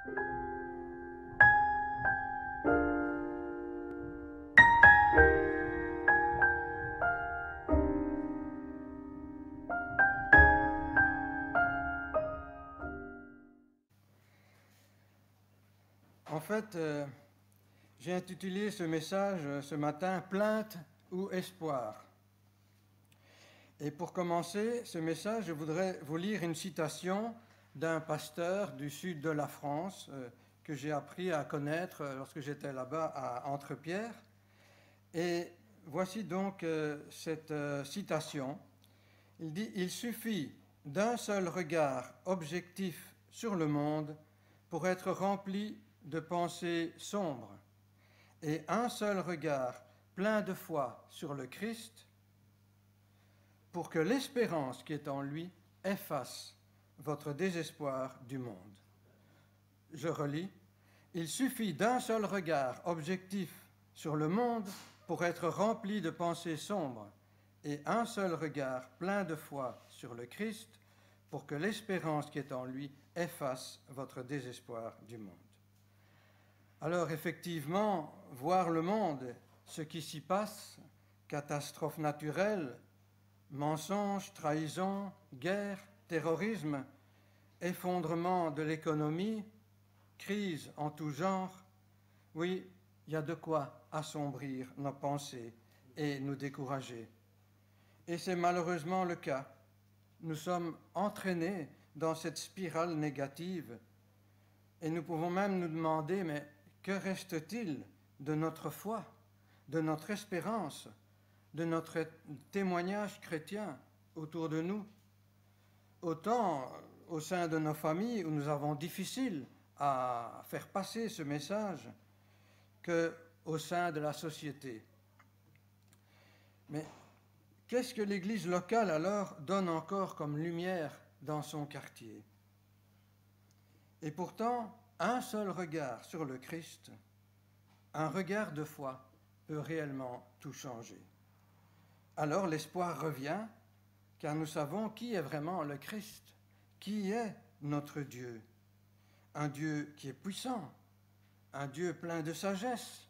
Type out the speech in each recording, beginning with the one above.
En fait, j'ai intitulé ce message ce matin « Plainte ou espoir ». Et pour commencer ce message, je voudrais vous lire une citation d'un pasteur du sud de la France que j'ai appris à connaître lorsque j'étais là-bas à Entrepierre. Et voici donc cette citation. Il dit « Il suffit d'un seul regard objectif sur le monde pour être rempli de pensées sombres, et un seul regard plein de foi sur le Christ pour que l'espérance qui est en lui efface votre désespoir du monde. » Je relis. « Il suffit d'un seul regard objectif sur le monde pour être rempli de pensées sombres, et un seul regard plein de foi sur le Christ pour que l'espérance qui est en lui efface votre désespoir du monde. » Alors effectivement, voir le monde, ce qui s'y passe, catastrophes naturelles, mensonges, trahisons, guerres, terrorisme, effondrement de l'économie, crise en tout genre, oui, il y a de quoi assombrir nos pensées et nous décourager. Et c'est malheureusement le cas. Nous sommes entraînés dans cette spirale négative et nous pouvons même nous demander, mais que reste-t-il de notre foi, de notre espérance, de notre témoignage chrétien autour de nous? Autant au sein de nos familles où nous avons difficile à faire passer ce message qu'au sein de la société. Mais qu'est-ce que l'Église locale alors donne encore comme lumière dans son quartier? Et pourtant, un seul regard sur le Christ, un regard de foi, peut réellement tout changer. Alors l'espoir revient, car nous savons qui est vraiment le Christ, qui est notre Dieu. Un Dieu qui est puissant, un Dieu plein de sagesse,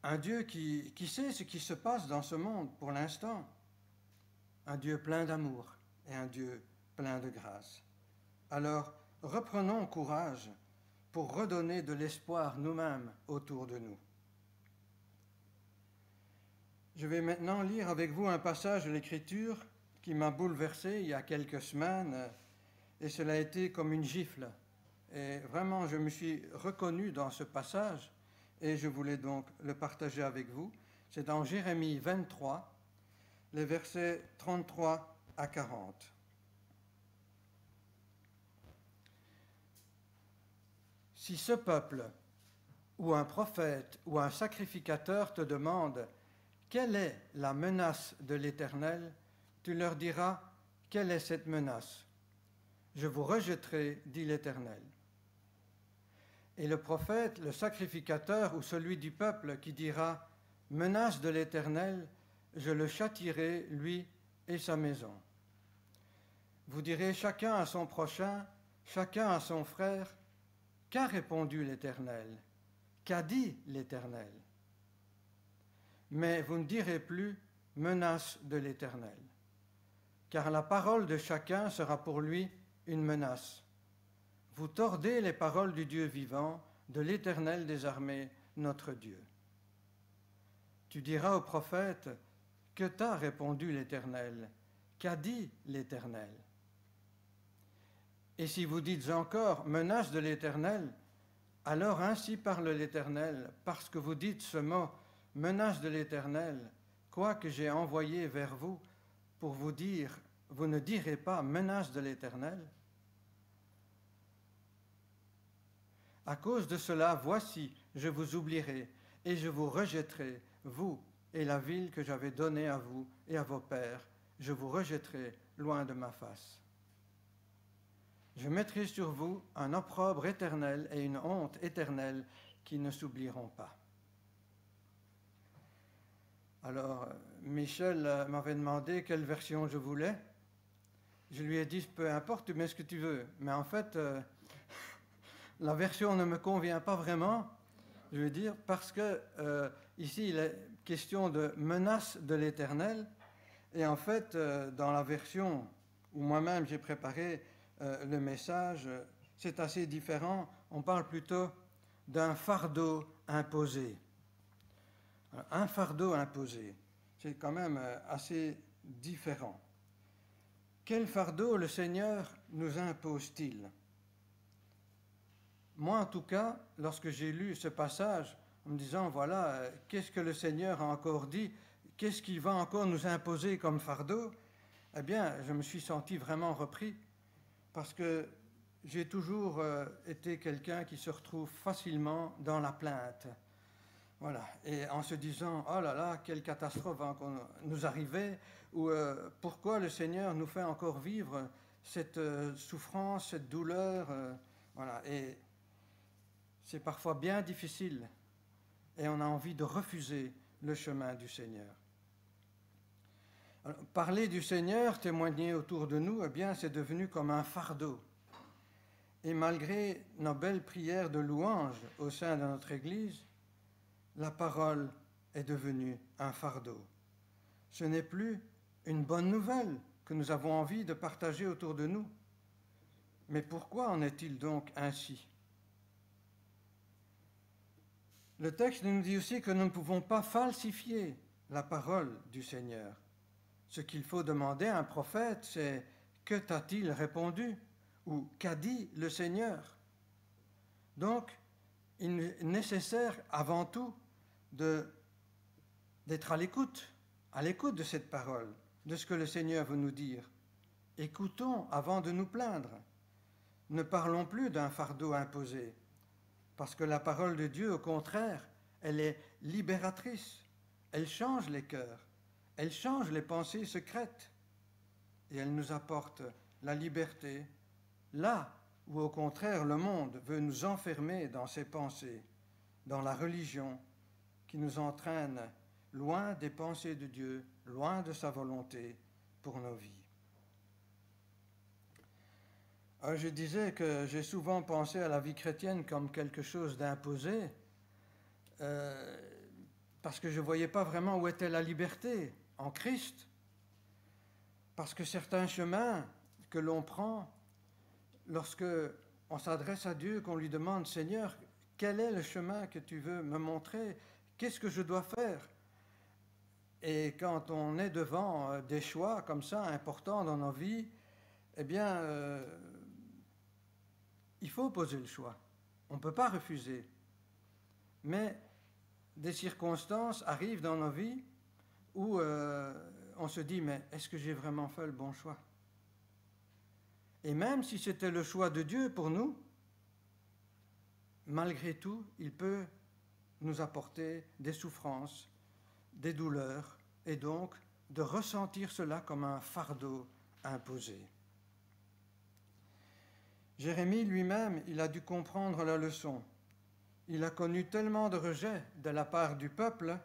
un Dieu qui sait ce qui se passe dans ce monde pour l'instant, un Dieu plein d'amour et un Dieu plein de grâce. Alors, reprenons courage pour redonner de l'espoir nous-mêmes autour de nous. Je vais maintenant lire avec vous un passage de l'Écriture qui m'a bouleversé il y a quelques semaines, et cela a été comme une gifle. Et vraiment, je me suis reconnu dans ce passage, et je voulais donc le partager avec vous. C'est dans Jérémie 23, les versets 33 à 40. Si ce peuple, ou un prophète, ou un sacrificateur te demande quelle est la menace de l'Éternel, tu leur diras quelle est cette menace. Je vous rejetterai, dit l'Éternel. Et le prophète, le sacrificateur ou celui du peuple qui dira menace de l'Éternel, je le châtierai, lui et sa maison. Vous direz chacun à son prochain, chacun à son frère, qu'a répondu l'Éternel? Qu'a dit l'Éternel? Mais vous ne direz plus menace de l'Éternel, car la parole de chacun sera pour lui une menace. Vous tordez les paroles du Dieu vivant, de l'Éternel des armées, notre Dieu. Tu diras au prophète, que t'a répondu l'Éternel? Qu'a dit l'Éternel? Et si vous dites encore menace de l'Éternel, alors ainsi parle l'Éternel, parce que vous dites ce mot menace de l'Éternel, quoique j'ai envoyé vers vous pour vous dire, vous ne direz pas menace de l'Éternel. À cause de cela, voici, je vous oublierai et je vous rejetterai, vous et la ville que j'avais donnée à vous et à vos pères, je vous rejetterai loin de ma face. Je mettrai sur vous un opprobre éternel et une honte éternelle qui ne s'oublieront pas. Alors, Michel m'avait demandé quelle version je voulais. Je lui ai dit, peu importe, tu mets ce que tu veux. Mais en fait, la version ne me convient pas vraiment, je veux dire, parce que ici il est question de menace de l'Éternel, et en fait, dans la version où moi-même j'ai préparé le message, c'est assez différent. On parle plutôt d'un fardeau imposé. Alors, un fardeau imposé, c'est quand même assez différent. Quel fardeau le Seigneur nous impose-t-il? Moi, en tout cas, lorsque j'ai lu ce passage, en me disant, voilà, qu'est-ce que le Seigneur a encore dit? Qu'est-ce qu'il va encore nous imposer comme fardeau? Eh bien, je me suis senti vraiment repris, parce que j'ai toujours été quelqu'un qui se retrouve facilement dans la plainte. Voilà, et en se disant, oh là là, quelle catastrophe va encore nous arriver, ou pourquoi le Seigneur nous fait encore vivre cette souffrance, cette douleur, voilà, et c'est parfois bien difficile, et on a envie de refuser le chemin du Seigneur. Alors, parler du Seigneur, témoigner autour de nous, eh bien, c'est devenu comme un fardeau. Et malgré nos belles prières de louange au sein de notre Église, la parole est devenue un fardeau. Ce n'est plus une bonne nouvelle que nous avons envie de partager autour de nous. Mais pourquoi en est-il donc ainsi? Le texte nous dit aussi que nous ne pouvons pas falsifier la parole du Seigneur. Ce qu'il faut demander à un prophète, c'est « Que t'a-t-il répondu ?» ou « Qu'a dit le Seigneur ?» Donc, il est nécessaire avant tout d'être à l'écoute de cette parole, de ce que le Seigneur veut nous dire. Écoutons avant de nous plaindre. Ne parlons plus d'un fardeau imposé, parce que la parole de Dieu, au contraire, elle est libératrice. Elle change les cœurs, elle change les pensées secrètes, et elle nous apporte la liberté, là où, au contraire, le monde veut nous enfermer dans ses pensées, dans la religion, qui nous entraîne loin des pensées de Dieu, loin de sa volonté pour nos vies. Alors, je disais que j'ai souvent pensé à la vie chrétienne comme quelque chose d'imposé, parce que je ne voyais pas vraiment où était la liberté en Christ, parce que certains chemins que l'on prend, lorsque on s'adresse à Dieu, qu'on lui demande « Seigneur, quel est le chemin que tu veux me montrer ? Qu'est-ce que je dois faire ?» Et quand on est devant des choix comme ça, importants dans nos vies, eh bien, il faut poser le choix. On ne peut pas refuser. Mais des circonstances arrivent dans nos vies où on se dit, mais est-ce que j'ai vraiment fait le bon choix? Et même si c'était le choix de Dieu pour nous, malgré tout, il peut nous apporter des souffrances, des douleurs, et donc de ressentir cela comme un fardeau imposé. Jérémie lui-même, il a dû comprendre la leçon. Il a connu tellement de rejet de la part du peuple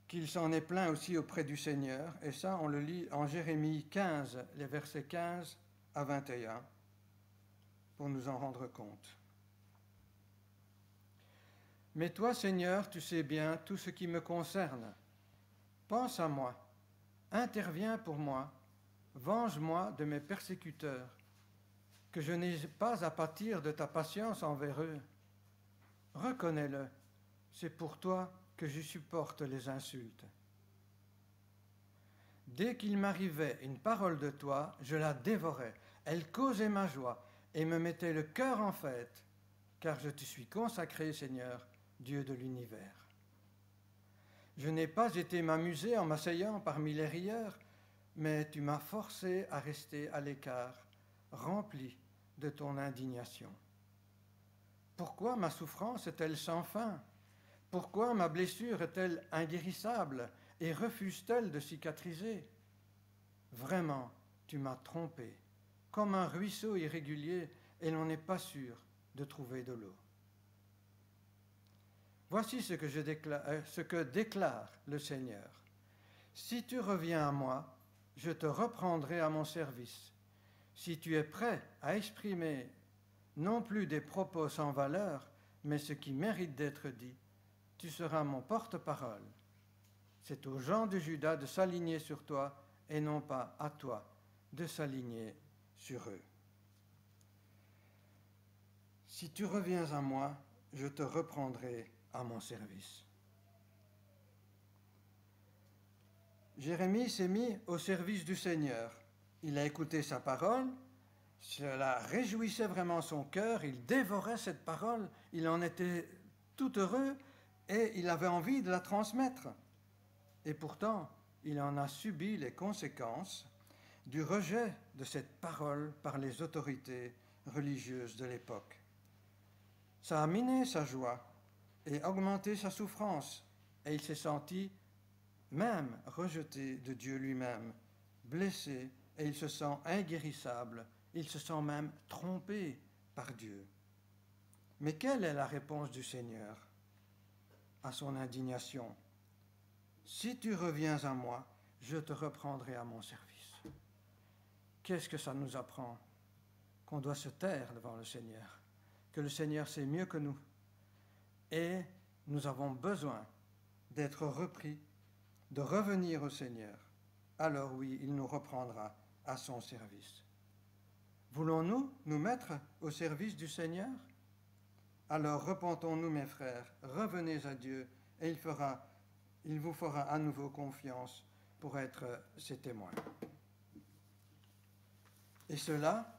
qu'il s'en est plaint aussi auprès du Seigneur. Et ça, on le lit en Jérémie 15, les versets 15 à 21, pour nous en rendre compte. Mais toi, Seigneur, tu sais bien tout ce qui me concerne. Pense à moi, interviens pour moi, venge-moi de mes persécuteurs, que je n'ai pas à pâtir de ta patience envers eux. Reconnais-le, c'est pour toi que je supporte les insultes. Dès qu'il m'arrivait une parole de toi, je la dévorais. Elle causait ma joie et me mettait le cœur en fête, car je te suis consacré, Seigneur, Dieu de l'univers. Je n'ai pas été m'amuser en m'asseyant parmi les rieurs, mais tu m'as forcé à rester à l'écart, rempli de ton indignation. Pourquoi ma souffrance est-elle sans fin? Pourquoi ma blessure est-elle inguérissable et refuse-t-elle de cicatriser? Vraiment, tu m'as trompé, comme un ruisseau irrégulier, et l'on n'est pas sûr de trouver de l'eau. Voici ce que déclare le Seigneur. Si tu reviens à moi, je te reprendrai à mon service. Si tu es prêt à exprimer non plus des propos sans valeur, mais ce qui mérite d'être dit. Tu seras mon porte-parole. C'est aux gens de Juda de s'aligner sur toi et non pas à toi de s'aligner sur eux. Si tu reviens à moi, je te reprendrai à mon service. Jérémie s'est mis au service du Seigneur. Il a écouté sa parole, cela réjouissait vraiment son cœur, il dévorait cette parole, il en était tout heureux et il avait envie de la transmettre. Et pourtant, il en a subi les conséquences du rejet de cette parole par les autorités religieuses de l'époque. Ça a miné sa joie et augmenté sa souffrance, et il s'est senti même rejeté de Dieu lui-même, blessé, et il se sent inguérissable, il se sent même trompé par Dieu. Mais quelle est la réponse du Seigneur à son indignation? Si tu reviens à moi, je te reprendrai à mon service. Qu'est-ce que ça nous apprend? Qu'on doit se taire devant le Seigneur, que le Seigneur sait mieux que nous. Et nous avons besoin d'être repris, de revenir au Seigneur. Alors oui, il nous reprendra à son service. Voulons-nous nous mettre au service du Seigneur? Alors repentons-nous, mes frères, revenez à Dieu, et il vous fera à nouveau confiance pour être ses témoins. Et cela,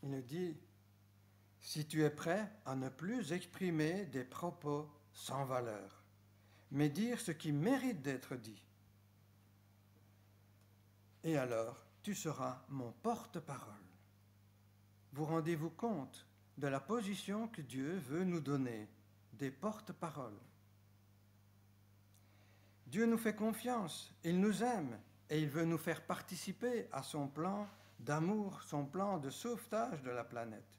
il nous dit, si tu es prêt à ne plus exprimer des propos sans valeur, mais dire ce qui mérite d'être dit, et alors tu seras mon porte-parole. Vous rendez-vous compte de la position que Dieu veut nous donner, des porte-paroles? Dieu nous fait confiance, il nous aime et il veut nous faire participer à son plan d'amour, son plan de sauvetage de la planète.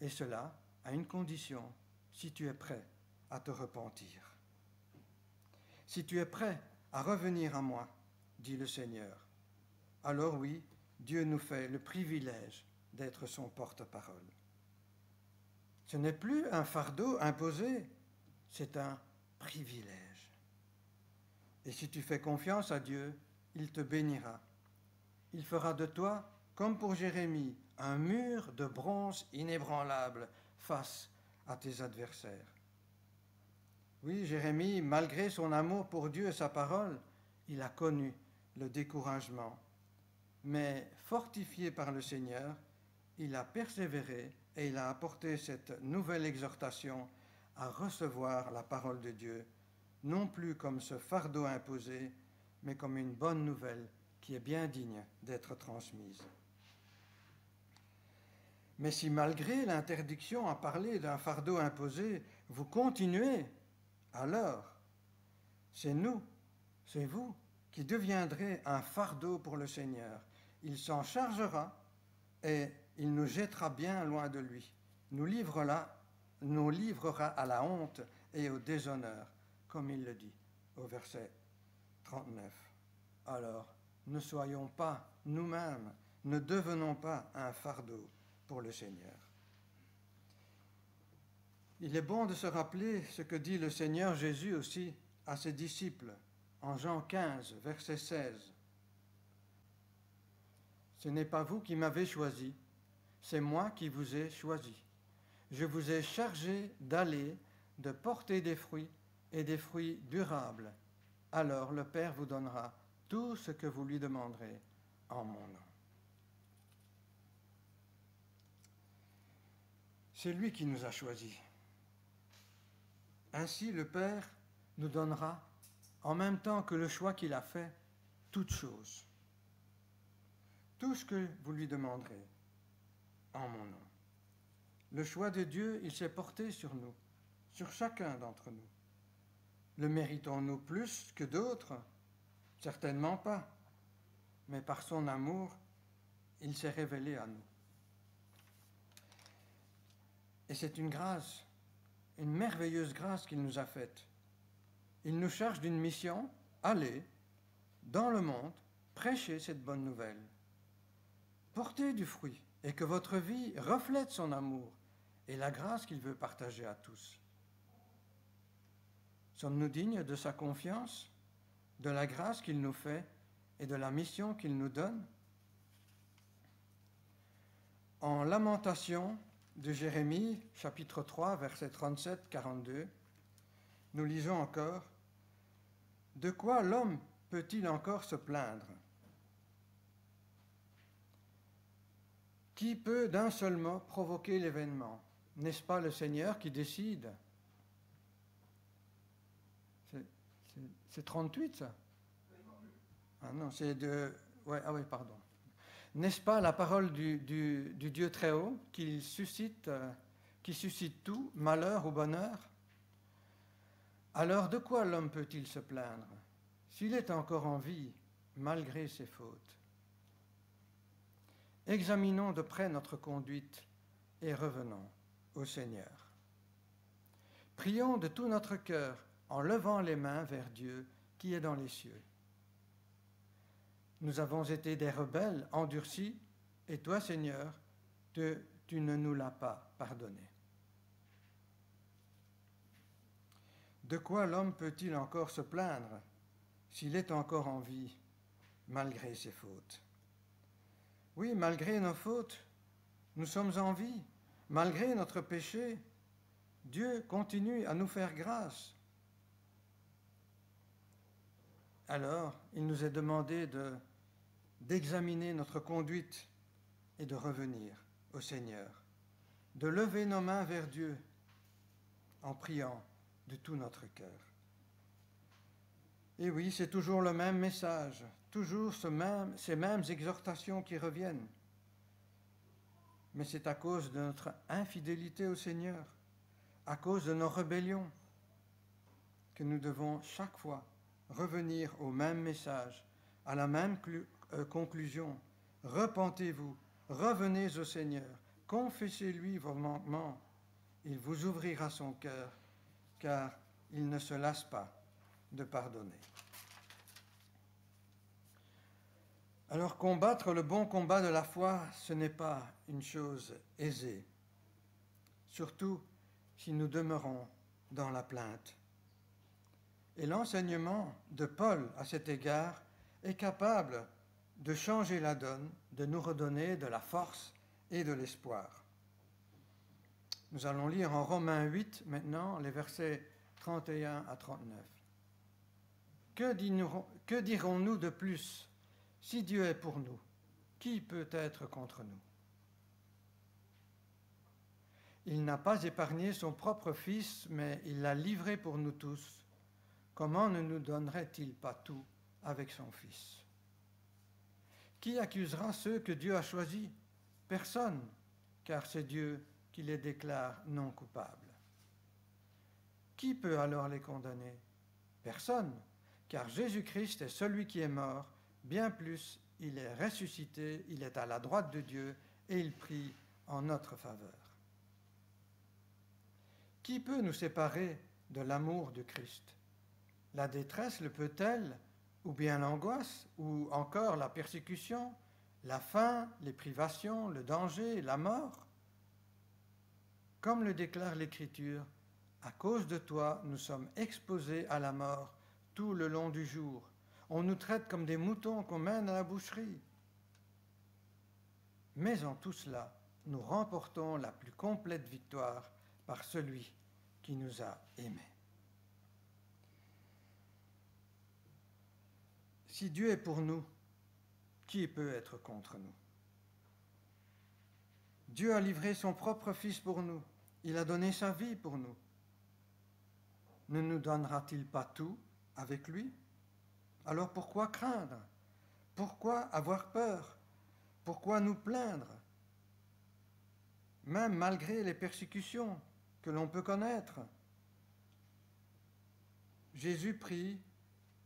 Et cela à une condition, si tu es prêt à te repentir. Si tu es prêt à revenir à moi, dit le Seigneur, alors oui, Dieu nous fait le privilège d'être son porte-parole. Ce n'est plus un fardeau imposé, c'est un privilège. Et si tu fais confiance à Dieu, il te bénira. Il fera de toi, comme pour Jérémie, un mur de bronze inébranlable face à tes adversaires. Oui, Jérémie, malgré son amour pour Dieu et sa parole, il a connu le découragement. Mais fortifié par le Seigneur, il a persévéré et il a apporté cette nouvelle exhortation à recevoir la parole de Dieu, non plus comme ce fardeau imposé, mais comme une bonne nouvelle qui est bien digne d'être transmise. Mais si malgré l'interdiction à parler d'un fardeau imposé, vous continuez, alors c'est vous qui deviendrez un fardeau pour le Seigneur. Il s'en chargera et il nous jettera bien loin de lui, nous livrera à la honte et au déshonneur, comme il le dit au verset 39. Alors, ne soyons pas nous-mêmes, ne devenons pas un fardeau pour le Seigneur. Il est bon de se rappeler ce que dit le Seigneur Jésus aussi à ses disciples en Jean 15, verset 16. Ce n'est pas vous qui m'avez choisi, c'est moi qui vous ai choisi. Je vous ai chargé d'aller, de porter des fruits et des fruits durables. Alors le Père vous donnera tout ce que vous lui demanderez en mon nom. C'est lui qui nous a choisis. Ainsi le Père nous donnera, en même temps que le choix qu'il a fait, toutes choses. Tout ce que vous lui demanderez en mon nom. Le choix de Dieu, il s'est porté sur nous, sur chacun d'entre nous. Le méritons-nous plus que d'autres? Certainement pas. Mais par son amour, il s'est révélé à nous. Et c'est une grâce, une merveilleuse grâce qu'il nous a faite. Il nous charge d'une mission, aller dans le monde, prêcher cette bonne nouvelle, porter du fruit, et que votre vie reflète son amour et la grâce qu'il veut partager à tous. Sommes-nous dignes de sa confiance, de la grâce qu'il nous fait et de la mission qu'il nous donne? En Lamentation de Jérémie, chapitre 3, versets 37-42, nous lisons encore « De quoi l'homme peut-il encore se plaindre? Qui peut d'un seul mot provoquer l'événement? N'est-ce pas le Seigneur qui décide ?» C'est 38, ça? Ah non, c'est de... Ouais, ah oui, pardon. N'est-ce pas la parole du Dieu très haut qui suscite tout, malheur ou bonheur? Alors de quoi l'homme peut-il se plaindre s'il est encore en vie malgré ses fautes? Examinons de près notre conduite et revenons au Seigneur. Prions de tout notre cœur en levant les mains vers Dieu qui est dans les cieux. Nous avons été des rebelles endurcis, et toi, Seigneur, tu ne nous l'as pas pardonné. De quoi l'homme peut-il encore se plaindre s'il est encore en vie, malgré ses fautes? Oui, malgré nos fautes, nous sommes en vie. Malgré notre péché, Dieu continue à nous faire grâce. Alors, il nous est demandé d'examiner notre conduite et de revenir au Seigneur, de lever nos mains vers Dieu en priant de tout notre cœur. Et oui, c'est toujours le même message, toujours ces mêmes exhortations qui reviennent. Mais c'est à cause de notre infidélité au Seigneur, à cause de nos rébellions, que nous devons chaque fois revenir au même message, à la même conclusion. Repentez-vous, revenez au Seigneur, confessez-lui vos manquements, il vous ouvrira son cœur, car il ne se lasse pas de pardonner. Alors combattre le bon combat de la foi, ce n'est pas une chose aisée, surtout si nous demeurons dans la plainte. Et l'enseignement de Paul à cet égard est capable de changer la donne, de nous redonner de la force et de l'espoir. Nous allons lire en Romains 8 maintenant les versets 31 à 39. Que dirons-nous de plus? Si Dieu est pour nous, qui peut être contre nous? Il n'a pas épargné son propre Fils, mais il l'a livré pour nous tous. Comment ne nous donnerait-il pas tout avec son Fils? Qui accusera ceux que Dieu a choisis? Personne, car c'est Dieu qui les déclare non coupables. Qui peut alors les condamner? Personne, car Jésus-Christ est celui qui est mort. Bien plus, il est ressuscité, il est à la droite de Dieu et il prie en notre faveur. Qui peut nous séparer de l'amour de Christ? La détresse le peut-elle, ou bien l'angoisse, ou encore la persécution, la faim, les privations, le danger, la mort? Comme le déclare l'Écriture, à cause de toi, nous sommes exposés à la mort tout le long du jour. On nous traite comme des moutons qu'on mène à la boucherie. Mais en tout cela, nous remportons la plus complète victoire par celui qui nous a aimés. Si Dieu est pour nous, qui peut être contre nous? Dieu a livré son propre Fils pour nous. Il a donné sa vie pour nous. Ne nous donnera-t-il pas tout avec lui? Alors pourquoi craindre? Pourquoi avoir peur? Pourquoi nous plaindre? Même malgré les persécutions que l'on peut connaître. Jésus prie,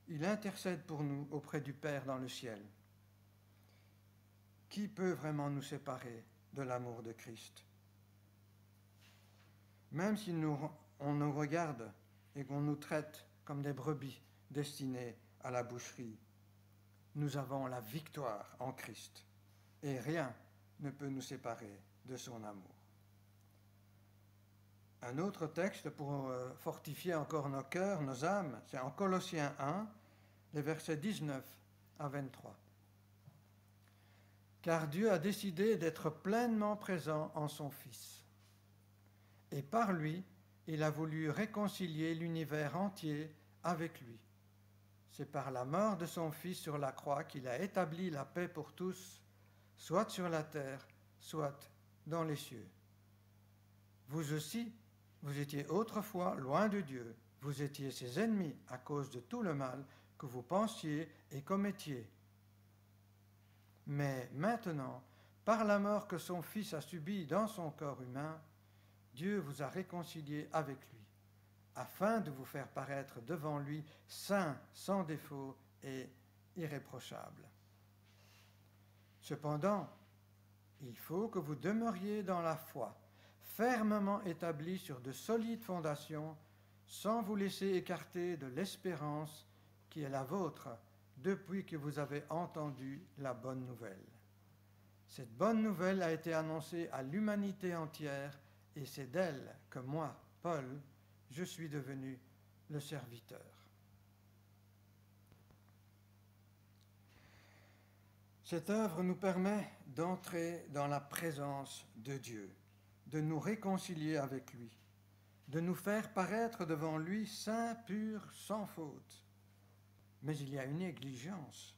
il intercède pour nous auprès du Père dans le ciel. Qui peut vraiment nous séparer de l'amour de Christ? Même si on nous regarde et qu'on nous traite comme des brebis destinées à la boucherie, nous avons la victoire en Christ et rien ne peut nous séparer de son amour. Un autre texte pour fortifier encore nos cœurs, nos âmes, c'est en Colossiens 1, les versets 19 à 23. Car Dieu a décidé d'être pleinement présent en son Fils. Et par lui, il a voulu réconcilier l'univers entier avec lui. C'est par la mort de son Fils sur la croix qu'il a établi la paix pour tous, soit sur la terre, soit dans les cieux. Vous aussi, vous étiez autrefois loin de Dieu, vous étiez ses ennemis à cause de tout le mal que vous pensiez et commettiez. Mais maintenant, par la mort que son Fils a subie dans son corps humain, Dieu vous a réconciliés avec lui, afin de vous faire paraître devant lui saints, sans défaut et irréprochables. Cependant, il faut que vous demeuriez dans la foi, fermement établis sur de solides fondations, sans vous laisser écarter de l'espérance qui est la vôtre depuis que vous avez entendu la bonne nouvelle. Cette bonne nouvelle a été annoncée à l'humanité entière et c'est d'elle que moi, Paul, je suis devenu le serviteur. Cette œuvre nous permet d'entrer dans la présence de Dieu, de nous réconcilier avec lui, de nous faire paraître devant lui saints, purs, sans faute. Mais il y a une exigence,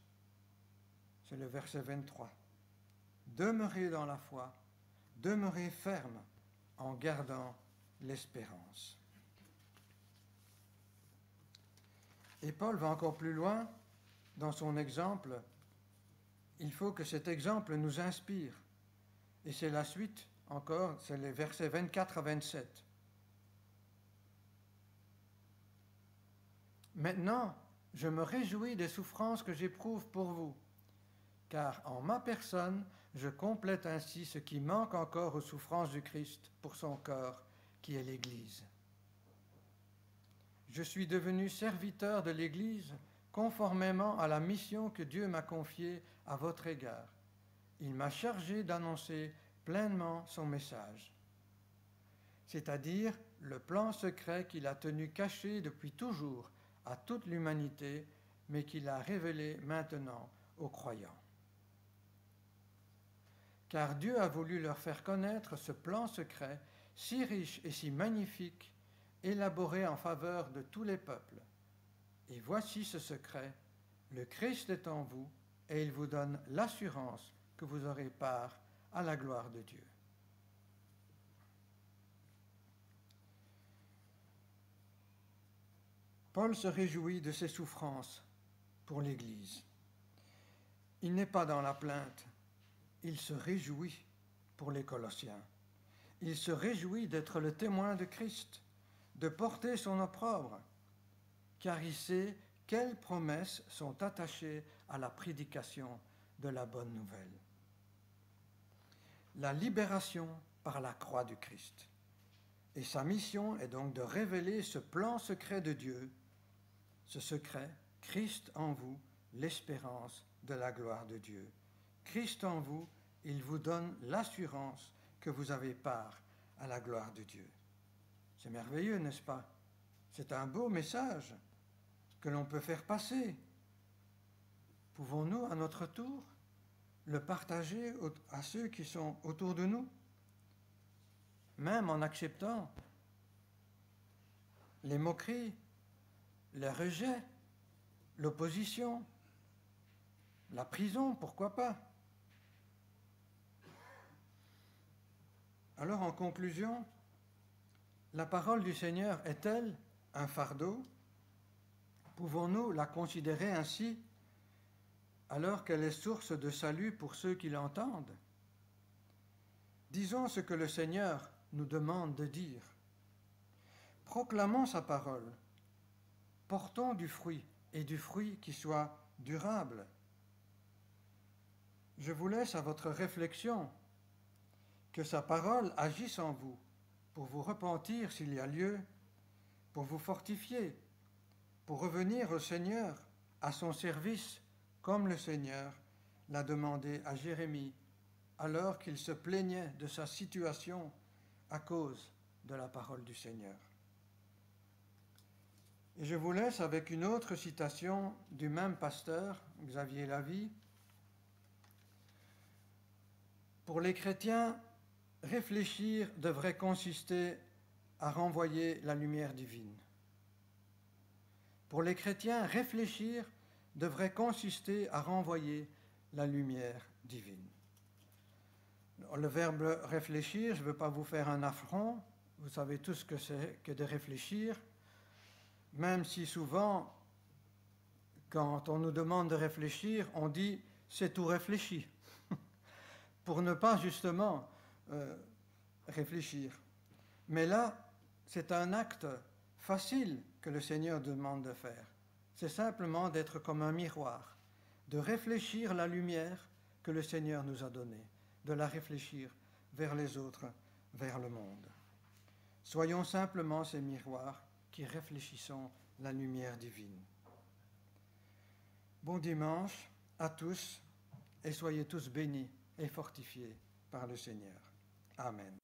c'est le verset 23. Demeurez dans la foi, demeurez ferme en gardant l'espérance. Et Paul va encore plus loin dans son exemple. Il faut que cet exemple nous inspire. Et c'est la suite encore, c'est les versets 24 à 27. Maintenant, je me réjouis des souffrances que j'éprouve pour vous, car en ma personne, je complète ainsi ce qui manque encore aux souffrances du Christ pour son corps, qui est l'Église. Je suis devenu serviteur de l'Église conformément à la mission que Dieu m'a confiée à votre égard. Il m'a chargé d'annoncer pleinement son message, c'est-à-dire le plan secret qu'il a tenu caché depuis toujours à toute l'humanité, mais qu'il a révélé maintenant aux croyants. Car Dieu a voulu leur faire connaître ce plan secret, si riche et si magnifique, élaboré en faveur de tous les peuples. Et voici ce secret, le Christ est en vous, et il vous donne l'assurance que vous aurez part à la gloire de Dieu. Paul se réjouit de ses souffrances pour l'Église. Il n'est pas dans la plainte, il se réjouit pour les Colossiens. Il se réjouit d'être le témoin de Christ, de porter son opprobre, car il sait quelles promesses sont attachées à la prédication de la bonne nouvelle. La libération par la croix du Christ. Et sa mission est donc de révéler ce plan secret de Dieu, ce secret, Christ en vous, l'espérance de la gloire de Dieu. Christ en vous, il vous donne l'assurance que vous avez part à la gloire de Dieu. C'est merveilleux, n'est-ce pas? C'est un beau message que l'on peut faire passer. Pouvons-nous, à notre tour, le partager à ceux qui sont autour de nous, même en acceptant les moqueries, les rejets, l'opposition, la prison, pourquoi pas? Alors, en conclusion, la parole du Seigneur est-elle un fardeau? Pouvons-nous la considérer ainsi alors qu'elle est source de salut pour ceux qui l'entendent? Disons ce que le Seigneur nous demande de dire. Proclamons sa parole. Portons du fruit, et du fruit qui soit durable. Je vous laisse à votre réflexion, que sa parole agisse en vous, pour vous repentir s'il y a lieu, pour vous fortifier, pour revenir au Seigneur, à son service, comme le Seigneur l'a demandé à Jérémie alors qu'il se plaignait de sa situation à cause de la parole du Seigneur. Et je vous laisse avec une autre citation du même pasteur, Xavier Lavie. Pour les chrétiens, réfléchir devrait consister à renvoyer la lumière divine. Pour les chrétiens, réfléchir devrait consister à renvoyer la lumière divine. Le verbe réfléchir, je ne veux pas vous faire un affront, vous savez tous ce que c'est que de réfléchir, même si souvent, quand on nous demande de réfléchir, on dit « c'est tout réfléchi », pour ne pas justement réfléchir. Mais là, c'est un acte facile que le Seigneur demande de faire. C'est simplement d'être comme un miroir, de réfléchir la lumière que le Seigneur nous a donnée, de la réfléchir vers les autres, vers le monde. Soyons simplement ces miroirs qui réfléchissons la lumière divine. Bon dimanche à tous et soyez tous bénis et fortifiés par le Seigneur. Amen.